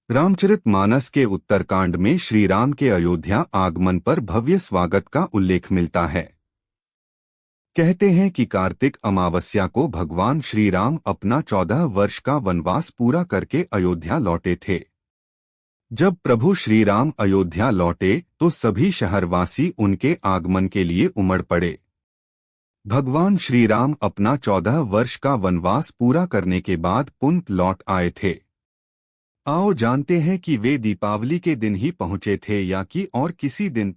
रामचरितमानस के उत्तरकांड में श्री राम के अयोध्या आगमन पर भव्य स्वागत का उल्लेख मिलता है। कहते हैं कि कार्तिक अमावस्या को भगवान श्री राम अपना 14 वर्ष का वनवास पूरा करके अयोध्या लौटे थे। जब प्रभु श्री राम अयोध्या लौटे तो सभी शहरवासी उनके आगमन के लिए उमड़ पड़े। भगवान श्री राम अपना 14 वर्ष का वनवास पूरा करने के बाद पुनः लौट आए थे। आओ जानते हैं कि वे दीपावली के दिन ही पहुंचे थे या कि और किसी दिन।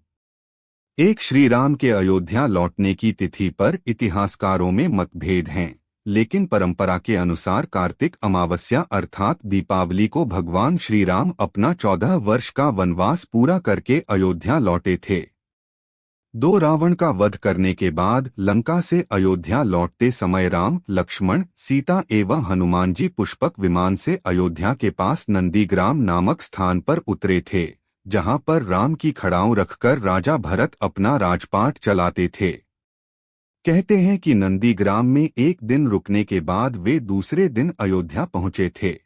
एक श्री राम के अयोध्या लौटने की तिथि पर इतिहासकारों में मतभेद हैं, लेकिन परंपरा के अनुसार कार्तिक अमावस्या अर्थात दीपावली को भगवान श्री राम अपना 14 वर्ष का वनवास पूरा करके अयोध्या लौटे थे। 2 रावण का वध करने के बाद लंका से अयोध्या लौटते समय राम, लक्ष्मण, सीता एवं हनुमान जी पुष्पक विमान से अयोध्या के पास नंदीग्राम नामक स्थान पर उतरे थे, जहां पर राम की खड़ाऊं रखकर राजा भरत अपना राजपाट चलाते थे। कहते हैं कि नंदीग्राम में एक दिन रुकने के बाद वे दूसरे दिन अयोध्या पहुंचे थे।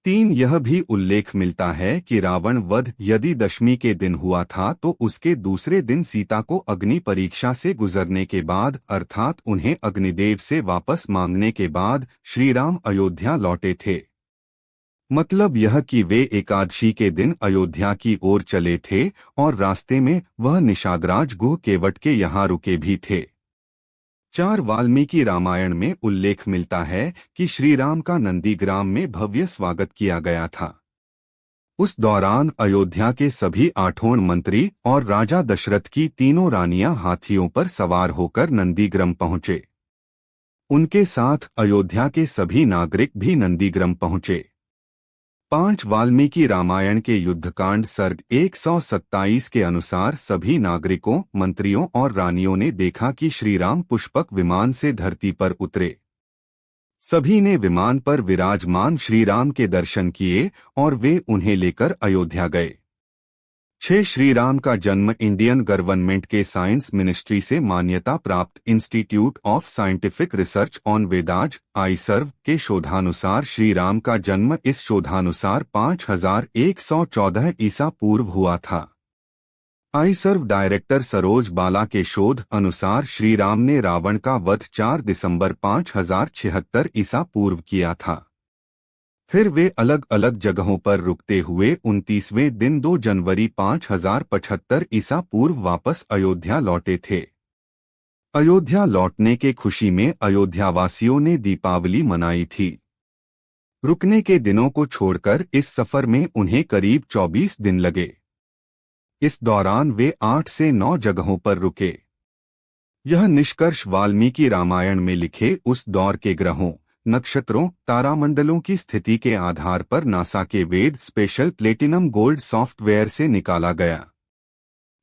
3 यह भी उल्लेख मिलता है कि रावण वध यदि दशमी के दिन हुआ था तो उसके दूसरे दिन सीता को अग्नि परीक्षा से गुजरने के बाद अर्थात उन्हें अग्निदेव से वापस मांगने के बाद श्री राम अयोध्या लौटे थे। मतलब यह कि वे एकादशी के दिन अयोध्या की ओर चले थे और रास्ते में वह निषादराज गुह केवट के यहाँ रुके भी थे। 4 वाल्मीकि रामायण में उल्लेख मिलता है कि श्री राम का नंदीग्राम में भव्य स्वागत किया गया था। उस दौरान अयोध्या के सभी 8 मंत्री और राजा दशरथ की 3 रानियां हाथियों पर सवार होकर नंदीग्राम पहुंचे। उनके साथ अयोध्या के सभी नागरिक भी नंदीग्राम पहुंचे। 5 वाल्मीकि रामायण के युद्धकांड सर्ग 127 के अनुसार सभी नागरिकों, मंत्रियों और रानियों ने देखा कि श्री राम पुष्पक विमान से धरती पर उतरे। सभी ने विमान पर विराजमान श्री राम के दर्शन किए और वे उन्हें लेकर अयोध्या गए। 6 श्री राम का जन्म इंडियन गवर्नमेंट के साइंस मिनिस्ट्री से मान्यता प्राप्त institute of scientific research on Vedas ISERVE के शोधानुसार श्री राम का जन्म इस शोधानुसार 5114 ईसा पूर्व हुआ था। आईसर्व डायरेक्टर सरोज बाला के शोध अनुसार श्री राम ने रावण का वध 4 दिसंबर 5076 ईसा पूर्व किया था। फिर वे अलग अलग जगहों पर रुकते हुए 29वें दिन 2 जनवरी 5075 ईसा पूर्व वापस अयोध्या लौटे थे। अयोध्या लौटने के खुशी में अयोध्यावासियों ने दीपावली मनाई थी। रुकने के दिनों को छोड़कर इस सफर में उन्हें करीब 24 दिन लगे। इस दौरान वे 8 से 9 जगहों पर रुके। यह निष्कर्ष वाल्मीकि रामायण में लिखे उस दौर के ग्रहों, नक्षत्रों, तारामंडलों की स्थिति के आधार पर नासा के वेद स्पेशल प्लेटिनम गोल्ड सॉफ्टवेयर से निकाला गया।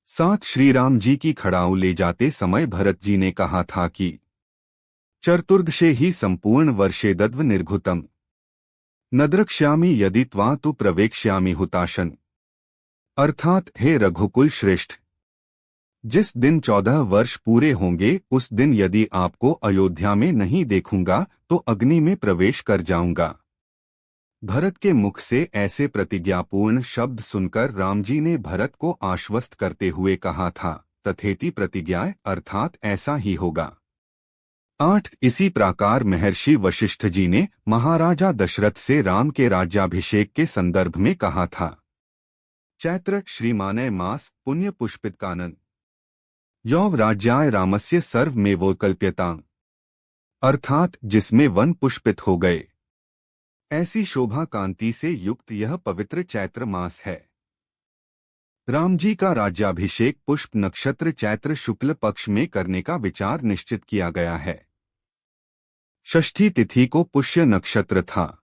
साथ श्री राम जी की खड़ाऊ ले जाते समय भरत जी ने कहा था कि चतुर्दशे ही संपूर्ण वर्षेदद्व निर्घुतम नद्रक्ष्यामि यदि त्वा तु प्रवेक्ष्यामि हुताशन, अर्थात हे रघुकुल श्रेष्ठ, जिस दिन 14 वर्ष पूरे होंगे उस दिन यदि आपको अयोध्या में नहीं देखूंगा तो अग्नि में प्रवेश कर जाऊंगा। भरत के मुख से ऐसे प्रतिज्ञापूर्ण शब्द सुनकर राम जी ने भरत को आश्वस्त करते हुए कहा था, तथेति प्रतिज्ञाय, अर्थात ऐसा ही होगा। 8 इसी प्रकार महर्षि वशिष्ठ जी ने महाराजा दशरथ से राम के राज्याभिषेक के संदर्भ में कहा था। चैत्र श्रीमानय मास पुण्य पुष्पितकानन यौ राज्याय रामस्य सर्वमेवोकल्प्यतां, अर्थात जिसमें वन पुष्पित हो गए। ऐसी शोभा कांति से युक्त यह पवित्र चैत्र मास है। राम जी का राज्याभिषेक पुष्प नक्षत्र चैत्र शुक्ल पक्ष में करने का विचार निश्चित किया गया है। षष्ठी तिथि को पुष्य नक्षत्र था।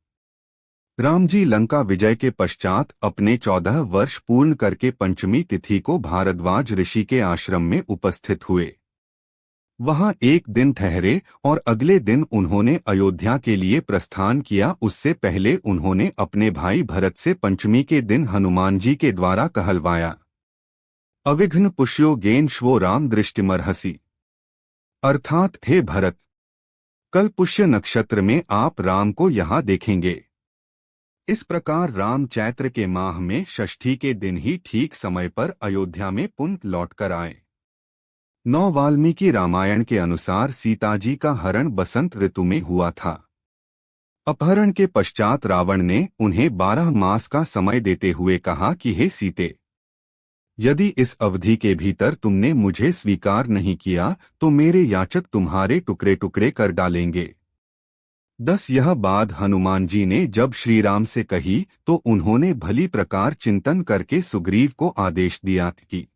राम जी लंका विजय के पश्चात अपने 14 वर्ष पूर्ण करके पंचमी तिथि को भारद्वाज ऋषि के आश्रम में उपस्थित हुए। वहां एक दिन ठहरे और अगले दिन उन्होंने अयोध्या के लिए प्रस्थान किया। उससे पहले उन्होंने अपने भाई भरत से पंचमी के दिन हनुमान जी के द्वारा कहलवाया, अविघ्न पुष्यो गेन श्वो राम दृष्टिमर्हसि, अर्थात हे भरत, कल पुष्य नक्षत्र में आप राम को यहाँ देखेंगे। इस प्रकार राम चैत्र के माह में षष्ठी के दिन ही ठीक समय पर अयोध्या में पुनः लौटकर आए। 9 वाल्मीकि रामायण के अनुसार सीताजी का हरण बसंत ऋतु में हुआ था। अपहरण के पश्चात रावण ने उन्हें 12 मास का समय देते हुए कहा कि हे सीते, यदि इस अवधि के भीतर तुमने मुझे स्वीकार नहीं किया तो मेरे याचक तुम्हारे टुकड़े टुकड़े कर डालेंगे। 10 यह बात हनुमान जी ने जब श्री राम से कही तो उन्होंने भली प्रकार चिंतन करके सुग्रीव को आदेश दिया कि